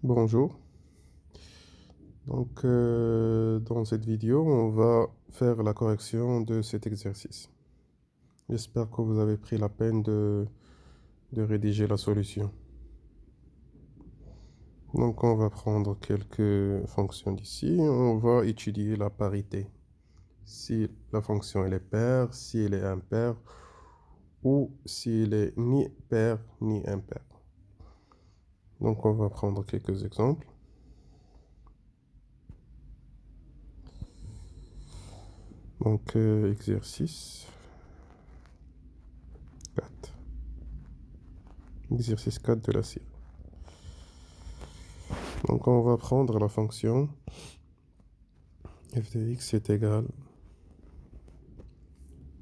Bonjour. Dans cette vidéo, on va faire la correction de cet exercice. J'espère que vous avez pris la peine de rédiger la solution. Donc, on va prendre quelques fonctions d'ici. On va étudier la parité. Si la fonction elle est paire, si elle est impaire, ou si elle est ni paire ni impaire. Donc, on va prendre quelques exemples. Exercice 4. Exercice 4 de la série. Donc on va prendre la fonction f de x est égal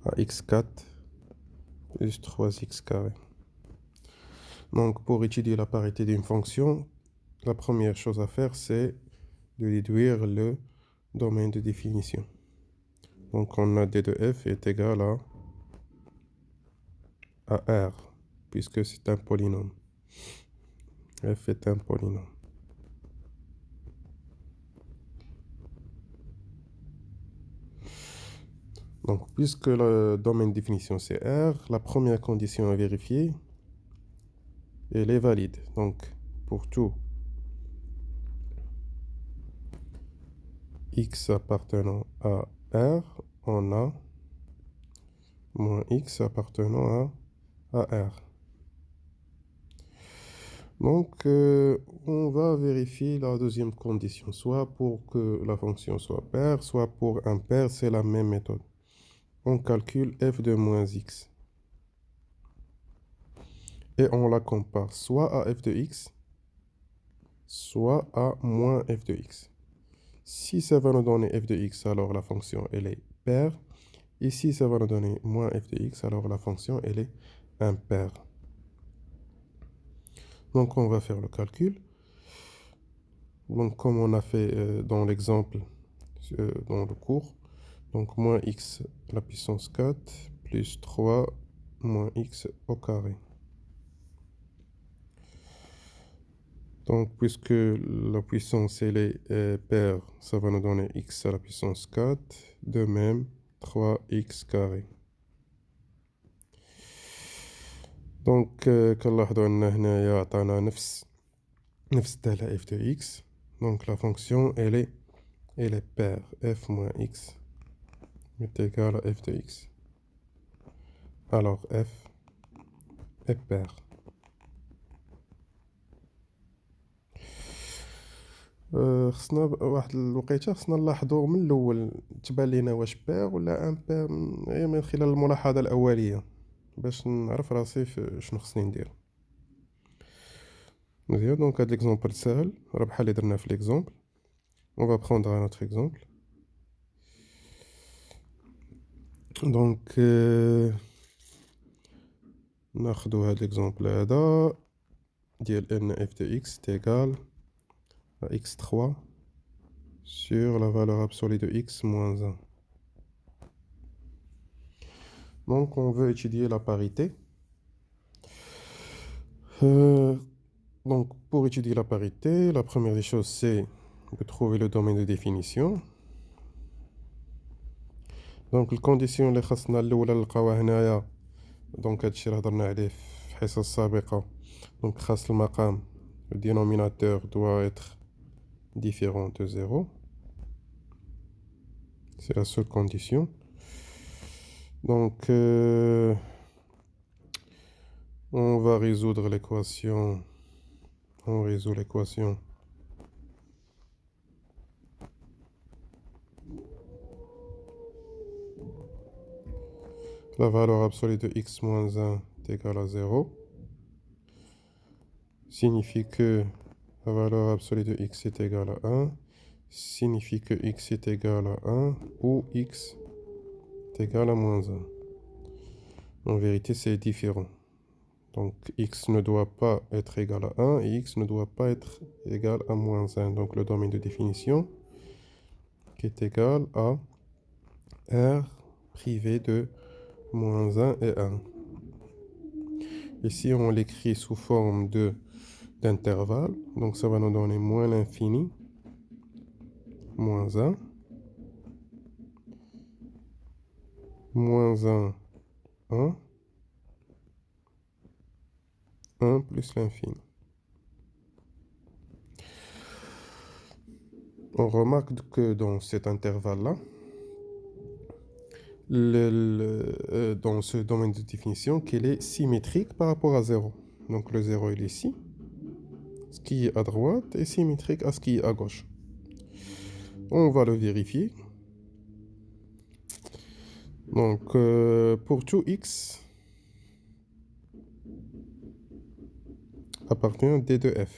à x4 plus 3x carré. Donc pour étudier la parité d'une fonction, la première chose à faire c'est de déduire le domaine de définition. Donc on a d de f est égal à r, puisque c'est un polynôme. F est un polynôme. Donc, puisque le domaine de définition c'est R, la première condition à vérifier, elle est valide. Donc, pour tout x appartenant à R, on a moins x appartenant à R. Donc, on va vérifier la deuxième condition, soit pour que la fonction soit paire, soit pour impaire, c'est la même méthode. On calcule f de moins x. Et on la compare soit à f de x, soit à moins f de x. Si ça va nous donner f de x, alors la fonction elle est paire. Et si ça va nous donner moins f de x, alors la fonction elle est impaire. Donc on va faire le calcul. Donc comme on a fait dans l'exemple, dans le cours, donc moins x à la puissance 4 plus 3 moins x au carré. Donc puisque la puissance elle est paire, ça va nous donner x à la puissance 4. De même, 3x carré. Donc كنلاحظوا أن هنايا عطانا نفس الدالة f de x. Donc la fonction elle est paire. F moins x est égal à f de x. Alors f est paire. خصنا واحد الوقيته خصنا نلاحظوا من الأول تبان لينا واش بير ولا امبير من خلال الملاحظة الأولية باش نعرف راسي شنو خصني ندير. مزيان دونك هاد ليكزومبل ساهل راه بحال اللي درنا في ليكزومبل. On va prendre un autre exemple. Donc ناخدو هاد l'exemple هذا ديال ان f de x est égal à x3 sur la valeur absolue de x moins 1. Donc on veut étudier la parité. Donc pour étudier la parité, la première des choses c'est de trouver le domaine de définition. دونك الكونديسيون اللي خاصنا الاولى نلقاوها هنايا دونك هادشي اللي هضرنا عليه في الحصص السابقه. دونك خاص المقام le dénominateur doit être différent de 0. C'est la seule condition. Donc on va résoudre l'équation. On résout l'équation. La valeur absolue de x moins 1 est égale à 0. Signifie que la valeur absolue de x est égale à 1. Signifie que x est égal à 1 ou x est égal à moins 1. En vérité, c'est différent. Donc x ne doit pas être égal à 1 et x ne doit pas être égal à moins 1. Donc le domaine de définition qui est égal à r privé de moins 1 et 1. Ici, on l'écrit sous forme de d'intervalle. Donc ça va nous donner moins l'infini, moins 1, moins 1, 1, 1 plus l'infini. On remarque que dans cet intervalle-là, dans ce domaine de définition, qu'il est symétrique par rapport à 0. Donc le 0 il est ici. Ce qui est à droite est symétrique à ce qui est à gauche. On va le vérifier. Donc pour tout x appartient à D de f.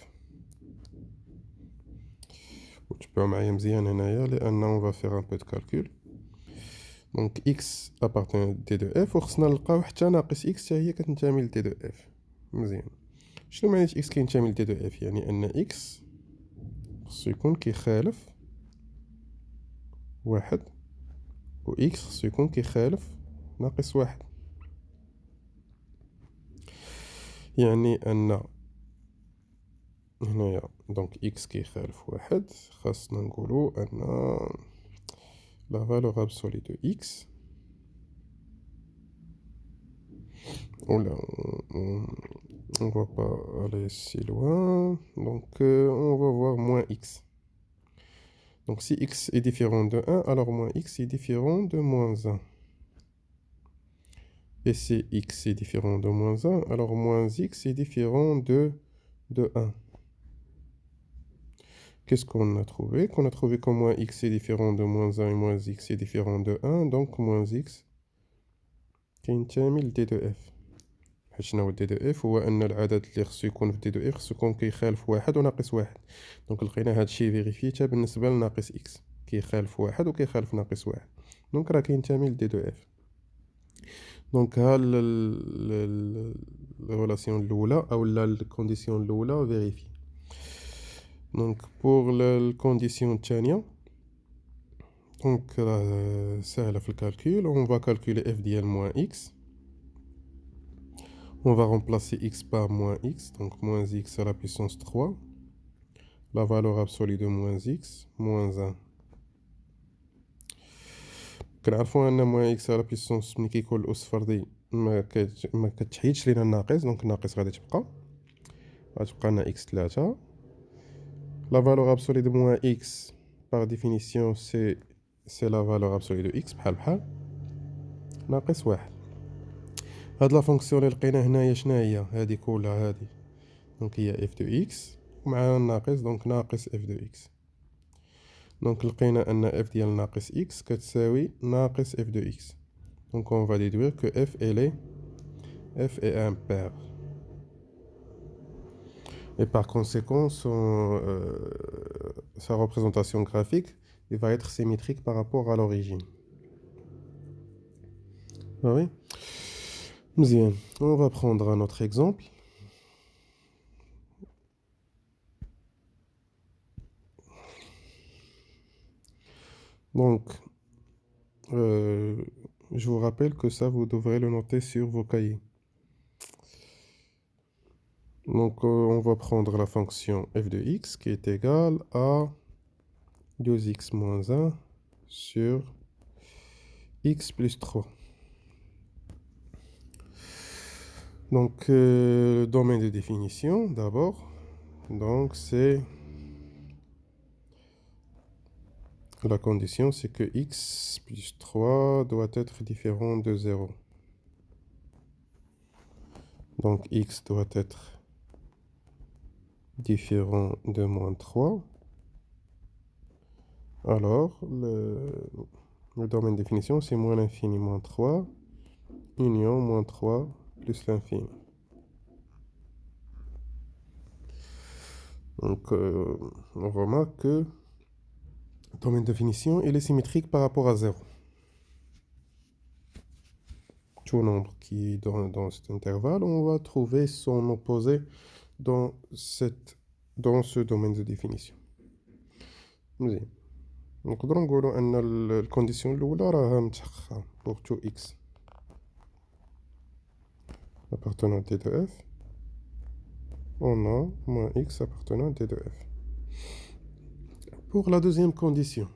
Tu peux معايا مزيان هنايا لأن on va faire un peu de calcul. Donc x appartient à D de f وخصنا نلقاو حتى ناقص x حتى هي كتنتمي ل D de f. مزيان. شنو معنى x كينتمي ل D de f؟ يعني أن x خصو يكون كيخالف واحد و x خصو يكون كيخالف ناقص واحد. يعني أن هنايا دونك x كيخالف واحد، خاصنا نقولو أن la valeur absolue de x Oula, on va pas aller si loin. Donc, on va voir moins x. Donc, si x est différent de 1, alors moins x est différent de moins 1. Et si x est différent de moins 1, alors moins x est différent de 1. Qu'est-ce qu'on a trouvé? Qu'on a trouvé que moins x est différent de moins 1 et moins x est différent de 1. Donc, moins x كينتمي ل d de f. شنو هو d de f؟ هو أن العدد اللي خصو يكون في d de f خصو يكون كيخالف واحد وناقص واحد. دونك لقينا هاد الشي فيريفي حتى بالنسبة لناقص x كيخالف واحد وكيخالف ناقص واحد. دونك راه كينتمي ل d de f. دونك ها الريلاسيون الأولى أو الكونديسيون الأولى فيريفي. دونك بوغ الكونديسيون الثانية دونك راه ساهلة في الكالكول. on va calculer f ديال moins x. On va remplacer x par moins x, donc moins x à la puissance 3. La valeur absolue de moins x, moins 1. كنعرفو أن moins x à la puissance ملي كيكون الأس فردي ما كتحيدش لينا الناقص، دونك الناقص غادي تبقى لنا x 3. La valeur absolue de moins x, par définition, c'est la valeur absolue de x بحال ناقص 1. هاد لا فونكسيون اللي لقينا هنايا شناهي؟ هادي كلها هادي دونك هي f de x ومع الناقص دونك ناقص f de x. دونك لقينا ان f ديال ناقص x كتساوي ناقص f de x. دونك on va déduire que f est impair. Et par conséquent sa représentation graphique il va être symétrique par rapport à l'origine. Ah oui. مزيان. On va prendre un autre exemple. Donc, je vous rappelle que ça, vous devrez le noter sur vos cahiers. Donc, on va prendre la fonction f de x qui est égale à 2x moins 1 sur x plus 3. Donc, le domaine de définition, d'abord, donc c'est la condition, c'est que x plus 3 doit être différent de 0. Donc, x doit être différent de moins 3. Alors, le domaine de définition, c'est moins l'infini moins 3, union moins 3 plus l'infini. Donc, on remarque que le domaine de définition, il est symétrique par rapport à 0. Tout nombre qui est dans cet intervalle, on va trouver son opposé dans ce domaine de définition. مزيان. نقدروا نقولوا أن الكونديسيون الأولى راها متحققة pour tout x appartenant à t de f on a moins x appartenant à t de f. Pour la deuxième condition,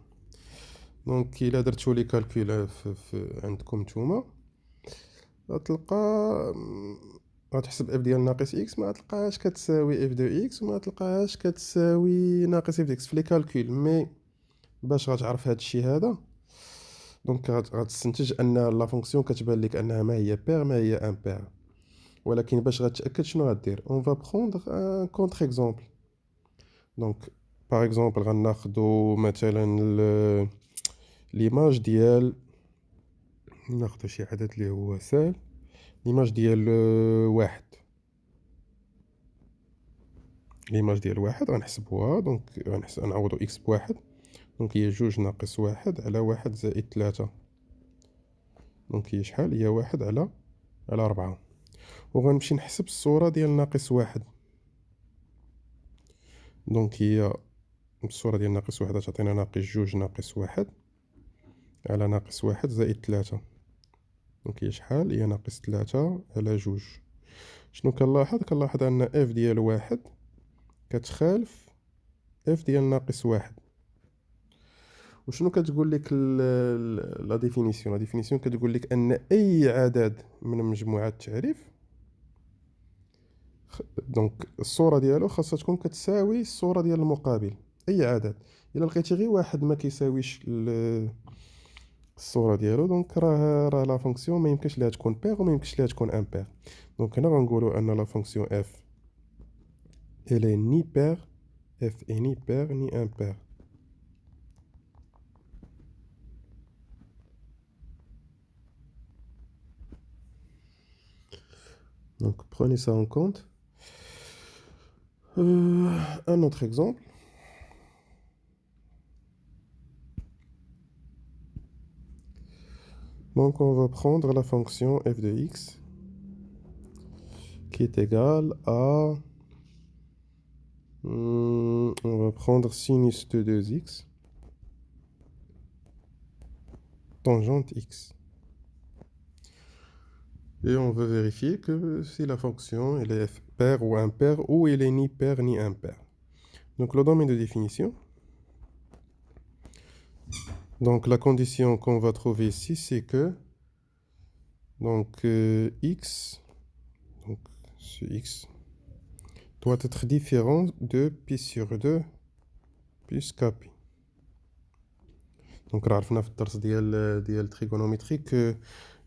donc il a درتو لي calcul عندكم نتوما غتلقى غتحسب اف ديال ناقص اكس ما تلقاهاش كتساوي اف دو اكس وما تلقاهاش كتساوي ناقص اف دو اكس في لي كالكول. مي باش غتعرف هذا الشيء هذا دونك غتستنتج ان لا فونكسيون كتبان لك انها ما هي بير ما هي امبير. ولكن باش غتاكد شنو غدير اون فا بروندر ان كونتر اكزومبل. دونك باغ اكزومبل غناخدو مثلا ليماج ديال ناخدو شي عدد اللي هو سال ليماج ديال واحد. ليماج ديال واحد غنحسبوها دونك غنعوضو اكس بواحد دونك هي جوج ناقص واحد على واحد زائد تلاتة دونك هي شحال هي واحد على ربعة. وغنمشي نحسب الصورة ديال ناقص واحد دونك هي الصورة ديال ناقص واحد تعطينا ناقص جوج ناقص واحد على ناقص واحد زائد تلاتة دونك هي شحال هي ناقص تلاتة على جوج. شنو كنلاحظ ان اف ديال واحد كتخالف اف ديال ناقص واحد. وشنو كتقول لك لا ديفينيسيون كتقول لك ان اي عدد من مجموعة التعريف دونك الصورة ديالو خاصها تكون كتساوي الصورة ديال المقابل. اي عدد الا لقيتي غير واحد ما كيساويش الصورة ديالو دونك راه لا فونكسيون ما يمكنش ليها تكون بير وما يمكنش ليها تكون امبير. دونك هنا غنقولوا ان لا فونكسيون اف elle est ni paire f est ni paire ni impair. Donc prenez ça en compte. Un autre exemple. Donc on va prendre la fonction f de x qui est égale à on va prendre sinus de 2x tangente x. Et on veut vérifier que si la fonction elle est paire ou impaire ou elle est ni paire ni impaire. Donc le domaine de définition. Donc la condition qu'on va trouver ici c'est que donc x donc ce x doit être différent de pi sur 2 plus kp. دونك راه عرفنا في الدرس ديال التريغونومتري ك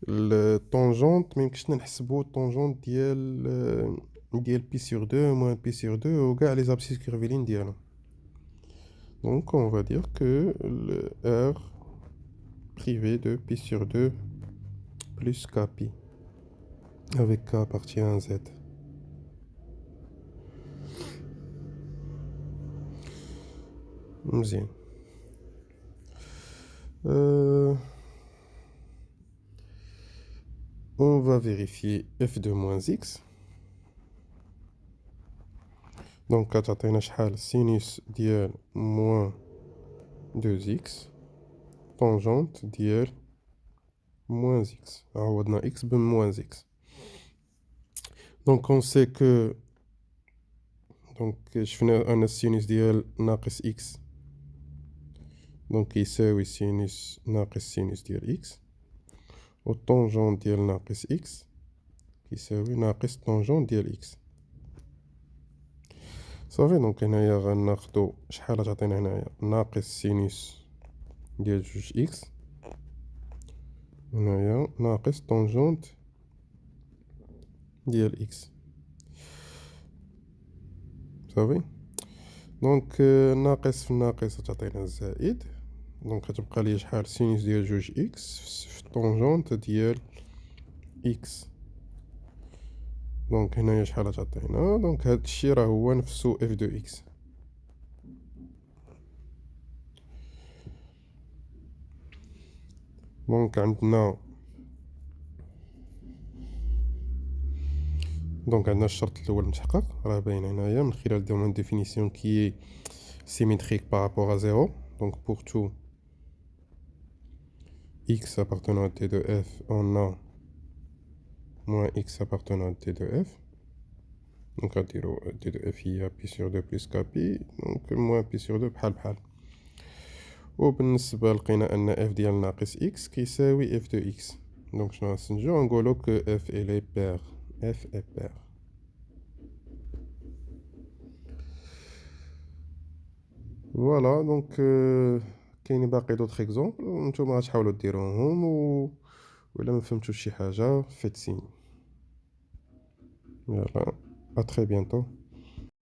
الطونجونت ما يمكنش نحسبوا الطونجونت ديال بي سور 2 موان بي سور 2 وكاع لي زابسيس كيرفيلين ديالهم. دونك on va dire que le r privé de pi sur 2 plus kp avec k appartient à z. مزيان. On va vérifier f de moins x. Donc كتعطينا شحال sinus ديال moins 2x tangente ديال moins x. عوضنا x ب moins x. Donc on sait que donc شفنا أن السينوس ديال ناقص x donc يساوي سينوس ناقص سينوس ديال x والطونجون ديال ناقص x يساوي ناقص طونجون ديال x. صافي دونك هنايا غناخدو شحال تعطينا هنايا ناقص سينوس ديال جوج x هنايا ناقص طونجونت ديال x. صافي دونك ناقص في ناقص تعطينا زائد دونك غتبقى لي شحال سينوس ديال جوج اكس في الطونجونت ديال اكس. دونك هنايا شحال تعطينا دونك هاد الشي راه هو نفسو اف دو اكس. دونك عندنا الشرط الاول متحقق راه باين هنايا من خلال دومون ديفينيسيون كي symétrique par rapport à 0. Donc pour tout x appartenant à t de f, on a moins x appartenant à t de f. دونك غديرو دي دو اف هي بي سور دو بلس كا بي، دونك موان بي سور دو بحال بحال. وبالنسبة لقينا أن اف ديال ناقص إكس كيساوي اف دو إكس، دونك شنو غنستنتجو؟ نقولو كو اف إلي بير، اف إي بير. فوالا دونك كاينين باقي دوطخ اكزومبل نتوما غتحاولو ديروهم، وإلا ما فهمتوش شي حاجة فيت سيني. يلا، ا تري بيانتو.